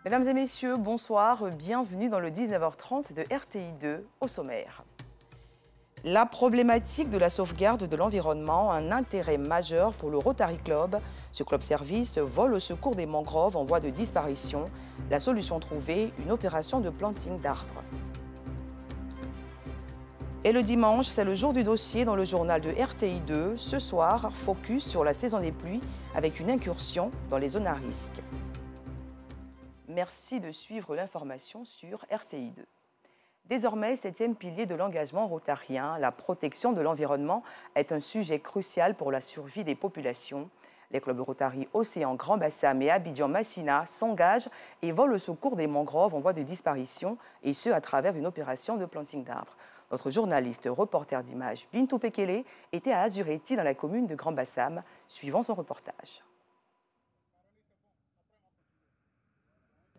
Mesdames et messieurs, bonsoir, bienvenue dans le 19h30 de RTI2 au sommaire. La problématique de la sauvegarde de l'environnement a un intérêt majeur pour le Rotary Club. Ce club-service vole au secours des mangroves en voie de disparition. La solution trouvée, une opération de planting d'arbres. Et le dimanche, c'est le jour du dossier dans le journal de RTI2. Ce soir, focus sur la saison des pluies avec une incursion dans les zones à risque. Merci de suivre l'information sur RTI2. Désormais, 7e pilier de l'engagement rotarien, la protection de l'environnement est un sujet crucial pour la survie des populations. Les clubs Rotary Océan Grand Bassam et Abidjan Massina s'engagent et volent au secours des mangroves en voie de disparition, et ce à travers une opération de planting d'arbres. Notre journaliste reporter d'images Bintou Pekele était à Azureti dans la commune de Grand Bassam, suivant son reportage.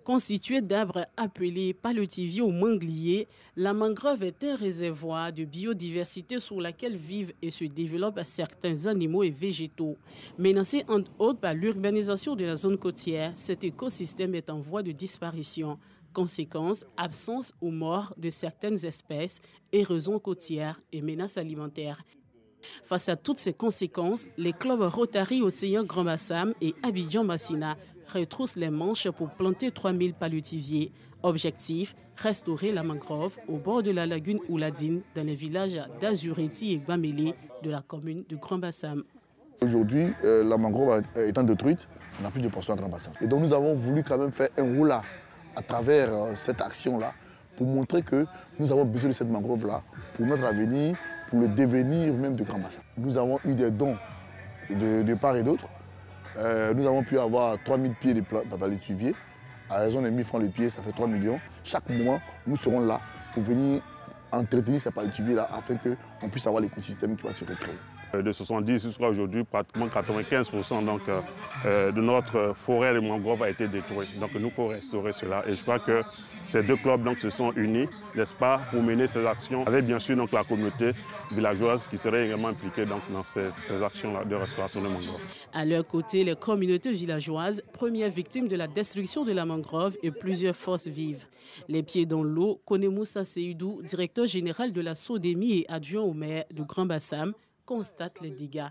Constituée d'arbres appelés paletiviers ou mangliers, la mangrove est un réservoir de biodiversité sur laquelle vivent et se développent certains animaux et végétaux. Menacé entre autres par l'urbanisation de la zone côtière, cet écosystème est en voie de disparition. Conséquence, absence ou mort de certaines espèces, érosion côtière et menaces alimentaires. Face à toutes ces conséquences, les clubs Rotary Océan Grand Bassam et Abidjan Massina retroussent les manches pour planter 3000 paletiviers. Objectif, restaurer la mangrove au bord de la lagune Ouladine dans les villages d'Azureti et Gbamélé de la commune de Grand Bassam. Aujourd'hui, la mangrove étant détruite, on n'a plus de poissons à Grand Bassam. Et donc nous avons voulu quand même faire un rôle à travers cette action-là pour montrer que nous avons besoin de cette mangrove-là pour notre avenir, pour le devenir même de Grand Bassam. Nous avons eu des dons de part et d'autre. Nous avons pu avoir 3000 pieds de paletiviers. À raison de 1000 francs le pied, ça fait 3 millions. Chaque mois, nous serons là pour venir entretenir ces paletiviers-là afin qu'on puisse avoir l'écosystème qui va se recréer. De 70 jusqu'à aujourd'hui, pratiquement 95% de notre forêt de mangrove a été détruite. Donc nous faut restaurer cela. Et je crois que ces deux clubs se sont unis, n'est-ce pas, pour mener ces actions avec bien sûr la communauté villageoise qui serait également impliquée dans ces actions-là de restauration de mangrove. À leur côté, les communautés villageoises, premières victimes de la destruction de la mangrove et plusieurs forces vives. Les pieds dans l'eau, Konemoussa Seydou, directeur général de la SODEMI et adjoint au maire de Grand Bassam, constate les dégâts.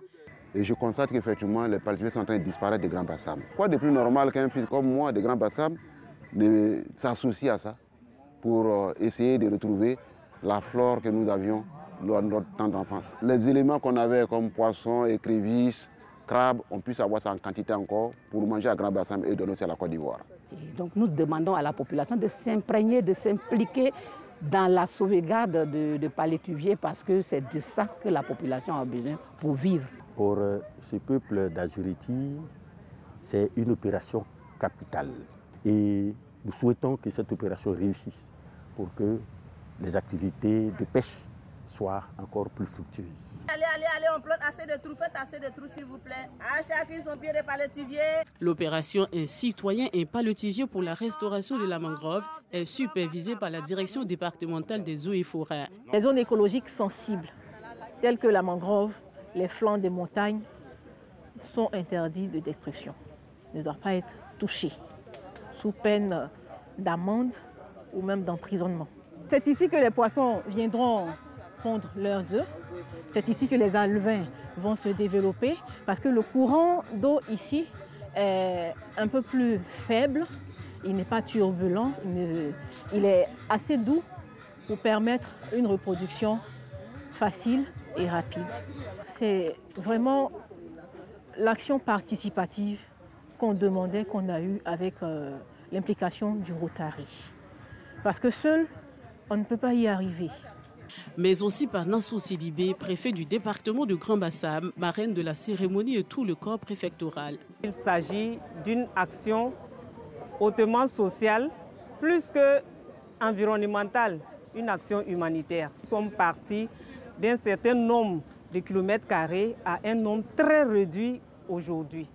Et je constate qu'effectivement, les paletiviers sont en train de disparaître de Grand Bassam. Quoi de plus normal qu'un fils comme moi de Grand Bassam de s'associer à ça pour essayer de retrouver la flore que nous avions dans notre temps d'enfance. Les éléments qu'on avait comme poissons, écrevisses, crabes, on puisse avoir ça en quantité encore pour manger à Grand Bassam et donner aussi à la Côte d'Ivoire. Donc nous demandons à la population de s'imprégner, de s'impliquer dans la sauvegarde de paletiviers parce que c'est de ça que la population a besoin pour vivre. Pour ce peuple d'Azureti, c'est une opération capitale. Et nous souhaitons que cette opération réussisse pour que les activités de pêche soient encore plus fructueuses. Allez, on plante assez de trous, faites assez de trous s'il vous plaît. À chacun son pied de paletivier. L'opération Un citoyen et paletivier pour la restauration de la mangrove est supervisée par la direction départementale des eaux et forêts. Les zones écologiques sensibles, telles que la mangrove, les flancs des montagnes, sont interdits de destruction. Ne doivent pas être touchés, sous peine d'amende ou même d'emprisonnement. C'est ici que les poissons viendront pondre leurs œufs. C'est ici que les alevins vont se développer parce que le courant d'eau ici est un peu plus faible, il n'est pas turbulent, il est assez doux pour permettre une reproduction facile et rapide. C'est vraiment l'action participative qu'on demandait, qu'on a eue avec l'implication du Rotary. Parce que seul, on ne peut pas y arriver. Mais aussi par Nassou Sidibé, préfet du département de Grand Bassam, marraine de la cérémonie et tout le corps préfectoral. Il s'agit d'une action hautement sociale, plus que environnementale, une action humanitaire. Nous sommes partis d'un certain nombre de kilomètres carrés à un nombre très réduit aujourd'hui.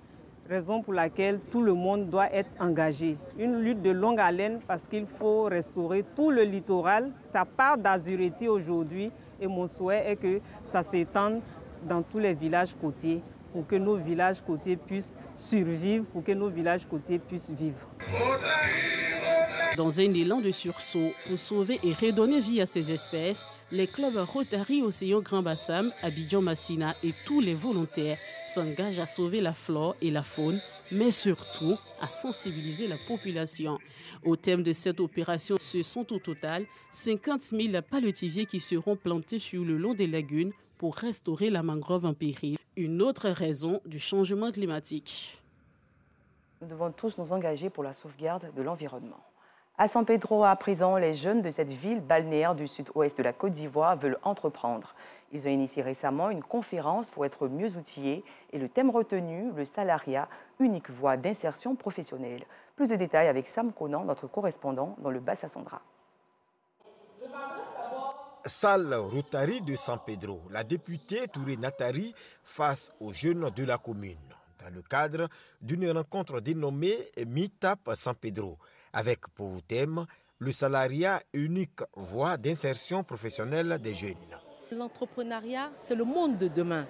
Raison pour laquelle tout le monde doit être engagé. Une lutte de longue haleine parce qu'il faut restaurer tout le littoral. Ça part d'Azureti aujourd'hui et mon souhait est que ça s'étende dans tous les villages côtiers pour que nos villages côtiers puissent survivre, pour que nos villages côtiers puissent vivre. Dans un élan de sursaut pour sauver et redonner vie à ces espèces, les clubs Rotary Océan Grand Bassam, Abidjan Massina et tous les volontaires s'engagent à sauver la flore et la faune, mais surtout à sensibiliser la population. Au thème de cette opération, ce sont au total 50 000 palétuviers qui seront plantés sur le long des lagunes pour restaurer la mangrove en péril. Une autre raison du changement climatique. Nous devons tous nous engager pour la sauvegarde de l'environnement. À San Pedro, à présent, les jeunes de cette ville balnéaire du sud-ouest de la Côte d'Ivoire veulent entreprendre. Ils ont initié récemment une conférence pour être mieux outillés et le thème retenu, le salariat, unique voie d'insertion professionnelle. Plus de détails avec Sam Conan, notre correspondant dans le Bassa-Sandra. Salle Rotary de San Pedro, la députée Touré Natari face aux jeunes de la commune, dans le cadre d'une rencontre dénommée Meetup San Pedro, avec pour thème le salariat, unique voie d'insertion professionnelle des jeunes. L'entrepreneuriat, c'est le monde de demain.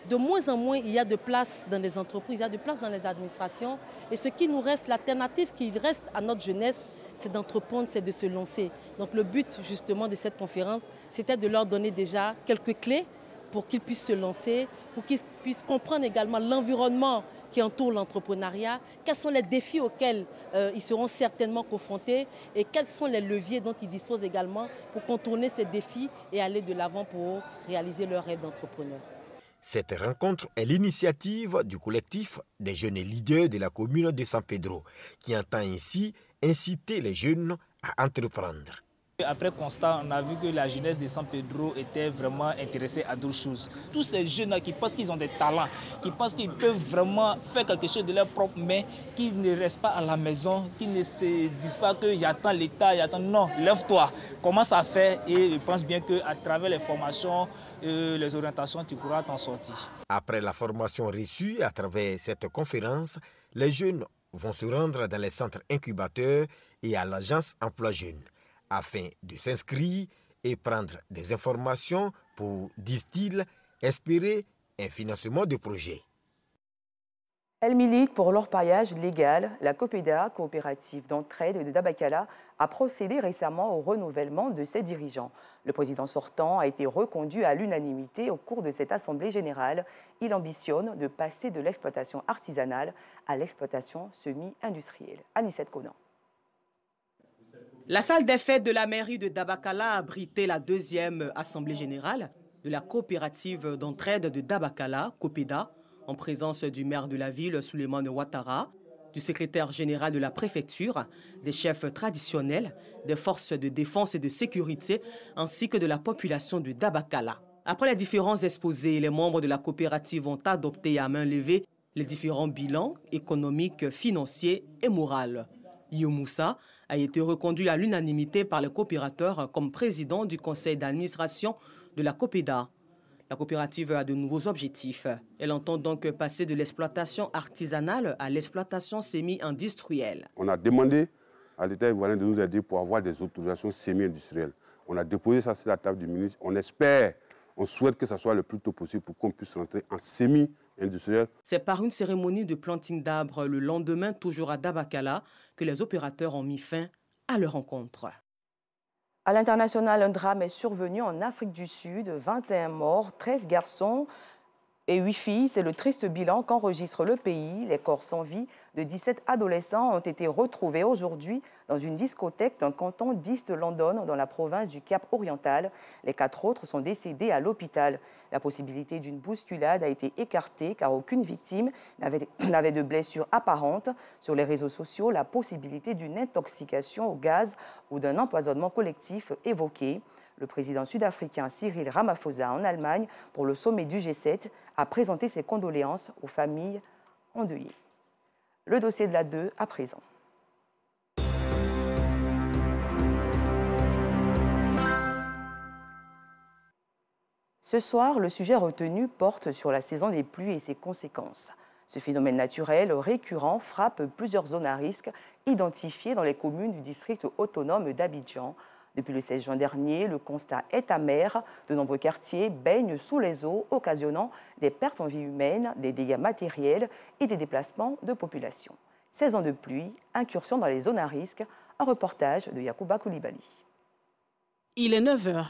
De moins en moins, il y a de place dans les entreprises, il y a de place dans les administrations. Et ce qui nous reste, l'alternative qui reste à notre jeunesse, c'est d'entreprendre, c'est de se lancer. Donc le but justement de cette conférence, c'était de leur donner déjà quelques clés pour qu'ils puissent se lancer, pour qu'ils puissent comprendre également l'environnement qui entoure l'entrepreneuriat, quels sont les défis auxquels ils seront certainement confrontés et quels sont les leviers dont ils disposent également pour contourner ces défis et aller de l'avant pour réaliser leur rêve d'entrepreneur. Cette rencontre est l'initiative du collectif des jeunes leaders de la commune de San Pedro, qui entend ainsi inciter les jeunes à entreprendre. Après constat, on a vu que la jeunesse de San Pedro était vraiment intéressée à d'autres choses. Tous ces jeunes qui pensent qu'ils ont des talents, qui pensent qu'ils peuvent vraiment faire quelque chose de leur propre main, qui ne restent pas à la maison, qui ne se disent pas que j'attends l'État, j'attends. Non, lève-toi, commence à faire et je pense bien qu'à travers les formations, les orientations, tu pourras t'en sortir. Après la formation reçue à travers cette conférence, les jeunes vont se rendre dans les centres incubateurs et à l'agence Emploi Jeunes, afin de s'inscrire et prendre des informations pour, disent-ils, espérer un financement de projet. Elle milite pour l'orpaillage légal. La COPEDA, coopérative d'entraide de Dabakala, a procédé récemment au renouvellement de ses dirigeants. Le président sortant a été reconduit à l'unanimité au cours de cette assemblée générale. Il ambitionne de passer de l'exploitation artisanale à l'exploitation semi-industrielle. Anissette Conan. La salle des fêtes de la mairie de Dabakala a abrité la deuxième assemblée générale de la coopérative d'entraide de Dabakala, COPEDA, en présence du maire de la ville, Souleymane Ouattara, du secrétaire général de la préfecture, des chefs traditionnels, des forces de défense et de sécurité, ainsi que de la population de Dabakala. Après les différents exposés, les membres de la coopérative ont adopté à main levée les différents bilans économiques, financiers et moraux. Yo Moussa a été reconduit à l'unanimité par les coopérateurs comme président du conseil d'administration de la COPEDA. La coopérative a de nouveaux objectifs. Elle entend donc passer de l'exploitation artisanale à l'exploitation semi-industrielle. On a demandé à l'État ivoirien de nous aider pour avoir des autorisations semi-industrielles. On a déposé ça sur la table du ministre. On espère, on souhaite que ça soit le plus tôt possible pour qu'on puisse rentrer en semi-industriel. C'est par une cérémonie de planting d'arbres le lendemain, toujours à Dabakala, que les opérateurs ont mis fin à leur rencontre. À l'international, un drame est survenu en Afrique du Sud. 21 morts, 13 garçons et 8 filles. C'est le triste bilan qu'enregistre le pays. Les corps sans vie de 17 adolescents ont été retrouvés aujourd'hui dans une discothèque d'un canton d'East London dans la province du Cap Oriental. Les 4 autres sont décédés à l'hôpital. La possibilité d'une bousculade a été écartée car aucune victime n'avait de blessure apparente. Sur les réseaux sociaux, la possibilité d'une intoxication au gaz ou d'un empoisonnement collectif évoquée. Le président sud-africain Cyril Ramaphosa en Allemagne pour le sommet du G7 a présenté ses condoléances aux familles endeuillées. Le dossier de la 2 à présent. Ce soir, le sujet retenu porte sur la saison des pluies et ses conséquences. Ce phénomène naturel récurrent frappe plusieurs zones à risque identifiées dans les communes du district autonome d'Abidjan. Depuis le 16 juin dernier, le constat est amer. De nombreux quartiers baignent sous les eaux, occasionnant des pertes en vie humaine, des dégâts matériels et des déplacements de population. Saison de pluie, incursion dans les zones à risque, un reportage de Yacouba Koulibaly. Il est 9h.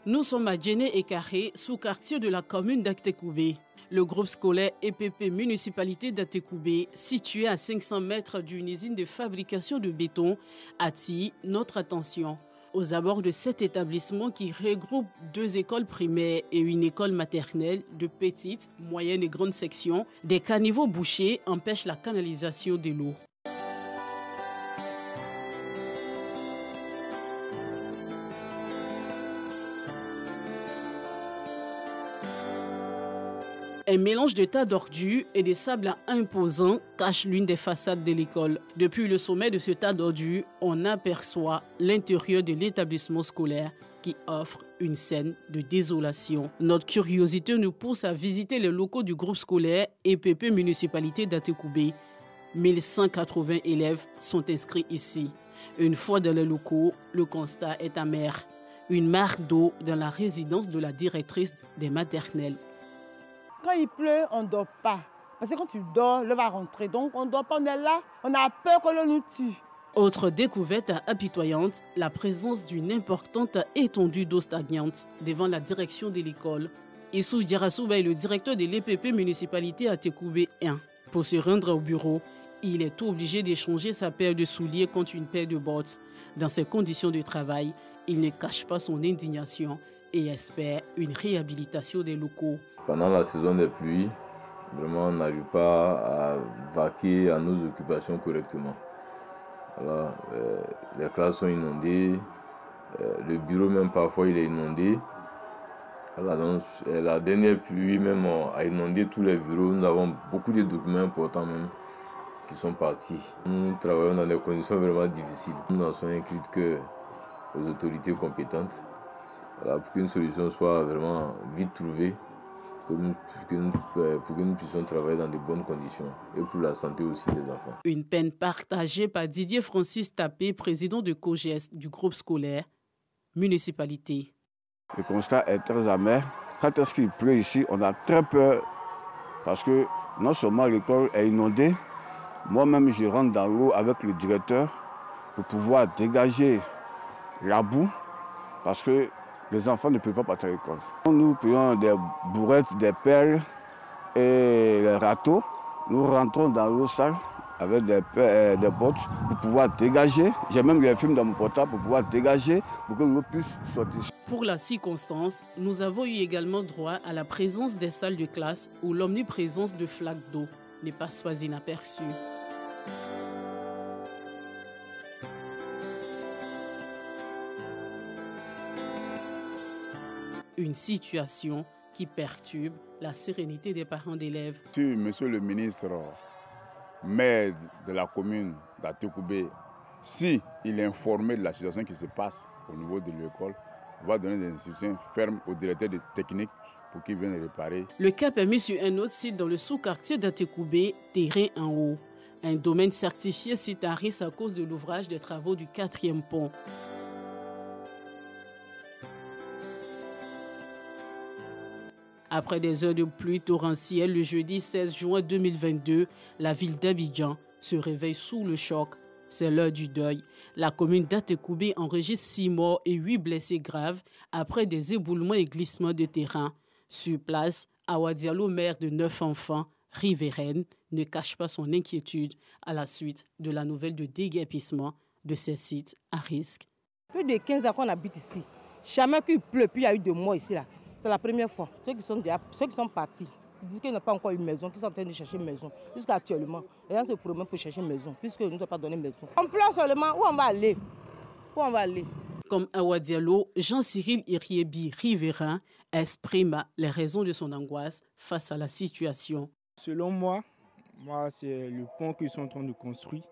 Nous sommes à Djéné et Carré, sous-quartier de la commune d'Atekoubé. Le groupe scolaire EPP Municipalité d'Atekoubé, situé à 500 mètres d'une usine de fabrication de béton, attire notre attention. Aux abords de cet établissement qui regroupe 2 écoles primaires et une école maternelle de petites, moyennes et grandes sections, des caniveaux bouchés empêchent la canalisation de l'eau. Un mélange de tas d'ordures et des sables imposants cache l'une des façades de l'école. Depuis le sommet de ce tas d'ordures, on aperçoit l'intérieur de l'établissement scolaire qui offre une scène de désolation. Notre curiosité nous pousse à visiter les locaux du groupe scolaire EPP Municipalité d'Atekoubé. 1180 élèves sont inscrits ici. Une fois dans les locaux, le constat est amer. Une marque d'eau dans la résidence de la directrice des maternelles. Quand il pleut, on ne dort pas. Parce que quand tu dors, l'eau va rentrer. Donc on ne dort pas, on est là, on a peur que l'eau nous tue. Autre découverte apitoyante, la présence d'une importante étendue d'eau stagnante devant la direction de l'école. Issou Diarasouba est le directeur de l'EPP Municipalité Atekoubé 1. Pour se rendre au bureau, il est obligé d'échanger sa paire de souliers contre une paire de bottes. Dans ces conditions de travail, il ne cache pas son indignation et espère une réhabilitation des locaux. Pendant la saison des pluies, vraiment on n'arrive pas à vaquer à nos occupations correctement. Voilà, les classes sont inondées, le bureau même parfois il est inondé. Voilà, donc, la dernière pluie même a inondé tous les bureaux. Nous avons beaucoup de documents importants même qui sont partis. Nous travaillons dans des conditions vraiment difficiles. Nous n'en sommes inquiets que aux autorités compétentes, voilà, pour qu'une solution soit vraiment vite trouvée. Pour que nous puissions travailler dans de bonnes conditions et pour la santé aussi des enfants. Une peine partagée par Didier Francis Tapé, président de COGES du groupe scolaire Municipalité. Le constat est très amer. Quand est-ce qu'il pleut ici, on a très peur parce que non seulement l'école est inondée, moi-même je rentre dans l'eau avec le directeur pour pouvoir dégager la boue parce que les enfants ne peuvent pas partir à l'école. Nous prenons des bourrettes, des pelles et les râteaux. Nous rentrons dans l'eau sale avec des bottes pour pouvoir dégager. J'ai même les films dans mon portable pour pouvoir dégager pour que l'eau puisse sortir. Pour la circonstance, nous avons eu également droit à la présence des salles de classe où l'omniprésence de flaques d'eau ne passe pas inaperçue. Une situation qui perturbe la sérénité des parents d'élèves. Si monsieur le ministre, maire de la commune d'Atekoubé, si il est informé de la situation qui se passe au niveau de l'école, il va donner des instructions fermes au directeur de technique pour qu'il vienne réparer. Le cap est mis sur un autre site dans le sous-quartier d'Atekoubé, terrain en haut. Un domaine certifié site à risque à cause de l'ouvrage des travaux du 4e pont. Après des heures de pluie torrentielle, le jeudi 16 juin 2022, la ville d'Abidjan se réveille sous le choc. C'est l'heure du deuil. La commune d'Atekoubé enregistre 6 morts et 8 blessés graves après des éboulements et glissements de terrain. Sur place, Awa Diallo, mère de 9 enfants, riveraine, ne cache pas son inquiétude à la suite de la nouvelle de déguerpissement de ces sites à risque. Plus de 15 ans qu'on habite ici. Jamais qu'il pleut, puis il y a eu de morts ici. C'est la première fois. Ceux qui sont partis, ils disent qu'ils n'ont pas encore une maison, qu'ils sont en train de chercher une maison. Jusqu'à actuellement, les gens se promènent pour chercher une maison, puisqu'ils ne nous ont pas donné une maison. On pleure seulement où on va aller. Où on va aller. Comme Awa Diallo, Jean-Cyril Iriebi, riverain, exprime les raisons de son angoisse face à la situation. Selon moi, c'est le pont qu'ils sont en train de construire.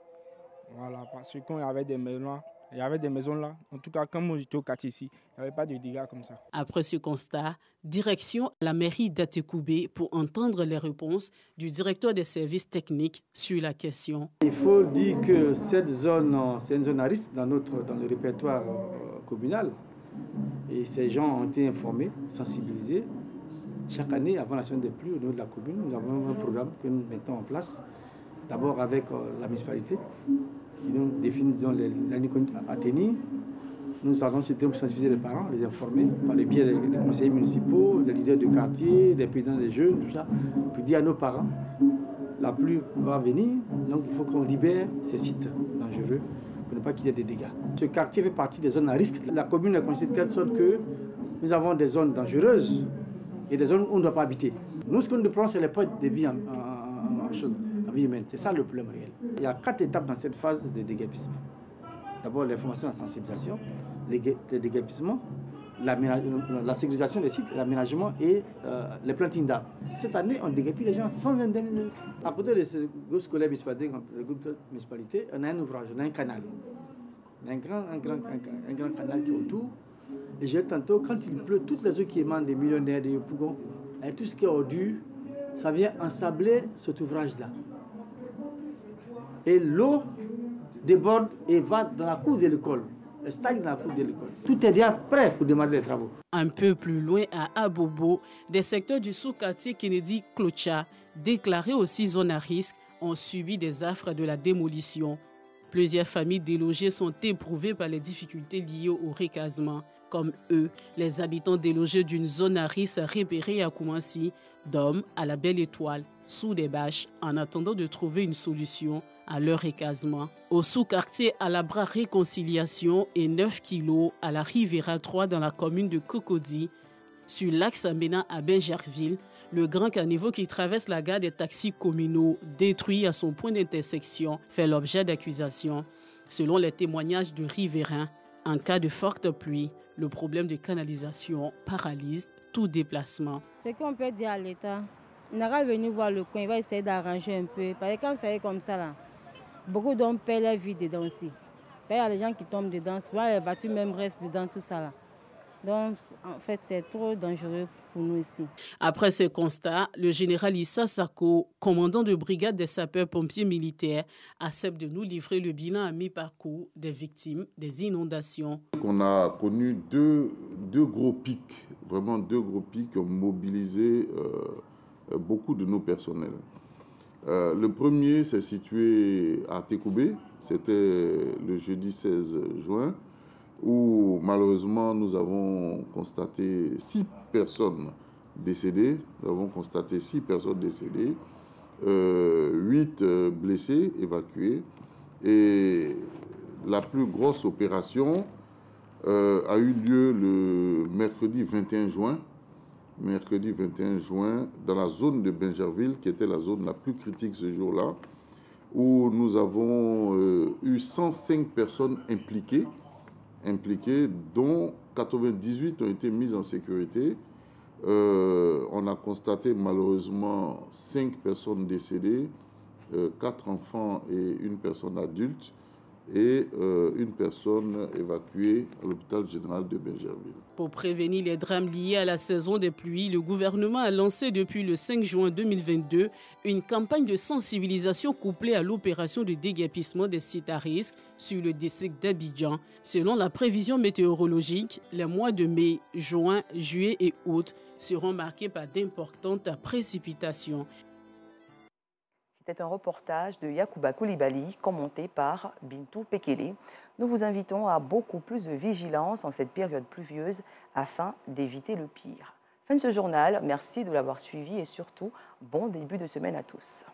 Voilà, parce que quand il y avait des maisons, là, en tout cas quand moi j'étais au quartier ici, il n'y avait pas de dégâts comme ça. Après ce constat, direction la mairie d'Atekoubé pour entendre les réponses du directeur des services techniques sur la question. Il faut dire que cette zone, c'est une zone à risque dans le répertoire communal. Et ces gens ont été informés, sensibilisés. Chaque année, avant la semaine des pluies, au niveau de la commune, nous avons un programme que nous mettons en place D'abord avec la municipalité, qui nous définit l'année à tenir. Nous allons sensibiliser les parents, les informer par le biais des conseillers municipaux, des leaders de quartier, des présidents des jeunes, tout ça, pour dire à nos parents, la pluie va venir, donc il faut qu'on libère ces sites dangereux pour ne pas qu'il y ait des dégâts. Ce quartier fait partie des zones à risque. La commune est constituée de telle sorte que nous avons des zones dangereuses et des zones où on ne doit pas habiter. Nous, ce que nous prenons, c'est les points de vie en vie humaine. C'est ça le problème réel. Il y a 4 étapes dans cette phase de déguerpissement. D'abord, l'information et la sensibilisation, le déguerpissement, la sécurisation des sites, l'aménagement et les plantings d'arbres. Cette année, on déguerpit les gens sans indemnisation. À côté de ce groupe scolaire municipalité, on a un ouvrage, on a un canal. On a un grand canal qui est autour. Et j'ai tantôt, quand il pleut, toutes les eaux qui émanent des millionnaires, des Yopougon, et tout ce qui est ordure, ça vient ensabler cet ouvrage-là. Et l'eau déborde et va dans la cour de l'école. Elle stagne dans la cour de l'école. Tout est déjà prêt pour démarrer les travaux. Un peu plus loin, à Abobo, des secteurs du sous-quartier Kennedy-Clocha, déclarés aussi zone à risque, ont subi des affres de la démolition. Plusieurs familles délogées sont éprouvées par les difficultés liées au recasement. Comme eux, les habitants délogés d'une zone à risque repérée à Koumansi dorment à la Belle Étoile, sous des bâches, en attendant de trouver une solution à leur recasement. Au sous-quartier Alabra Réconciliation et 9 kg à la Rivera 3 dans la commune de Cocody, sur l'axe Amena à Benjerville, le grand caniveau qui traverse la gare des taxis communaux, détruit à son point d'intersection, fait l'objet d'accusations. Selon les témoignages de riverains, en cas de forte pluie, le problème de canalisation paralyse tout déplacement. Ce qu'on peut dire à l'État, il n'a qu'à venir voir le coin, il va essayer d'arranger un peu. Parce que quand ça est comme ça, là, beaucoup d'hommes perdent leur vie dedans aussi. Il y a les gens qui tombent dedans, souvent les battus même restent dedans, tout ça là. Donc, en fait, c'est trop dangereux pour nous ici. Après ce constat, le général Issa Sako, commandant de brigade des sapeurs-pompiers militaires, accepte de nous livrer le bilan à mi-parcours des victimes des inondations. On a connu deux gros pics, vraiment 2 gros pics qui ont mobilisé beaucoup de nos personnels. Le premier s'est situé à Tekoubé, c'était le jeudi 16 juin, où malheureusement nous avons constaté 6 personnes décédées. Nous avons constaté 6 personnes décédées, 8 blessés évacués. Et la plus grosse opération a eu lieu le mercredi 21 juin. Mercredi 21 juin, dans la zone de Benjerville, qui était la zone la plus critique ce jour-là, où nous avons eu 105 personnes impliquées, dont 98 ont été mises en sécurité. On a constaté malheureusement 5 personnes décédées, 4 enfants et 1 personne adulte, et 1 personne évacuée à l'hôpital général de Benjerville. Pour prévenir les drames liés à la saison des pluies, le gouvernement a lancé depuis le 5 juin 2022 une campagne de sensibilisation couplée à l'opération de déguerpissement des sites à risque sur le district d'Abidjan. Selon la prévision météorologique, les mois de mai, juin, juillet et août seront marqués par d'importantes précipitations. C'était un reportage de Yacouba Koulibaly, commenté par Bintou Pekele. Nous vous invitons à beaucoup plus de vigilance en cette période pluvieuse afin d'éviter le pire. Fin de ce journal, merci de l'avoir suivi et surtout, bon début de semaine à tous.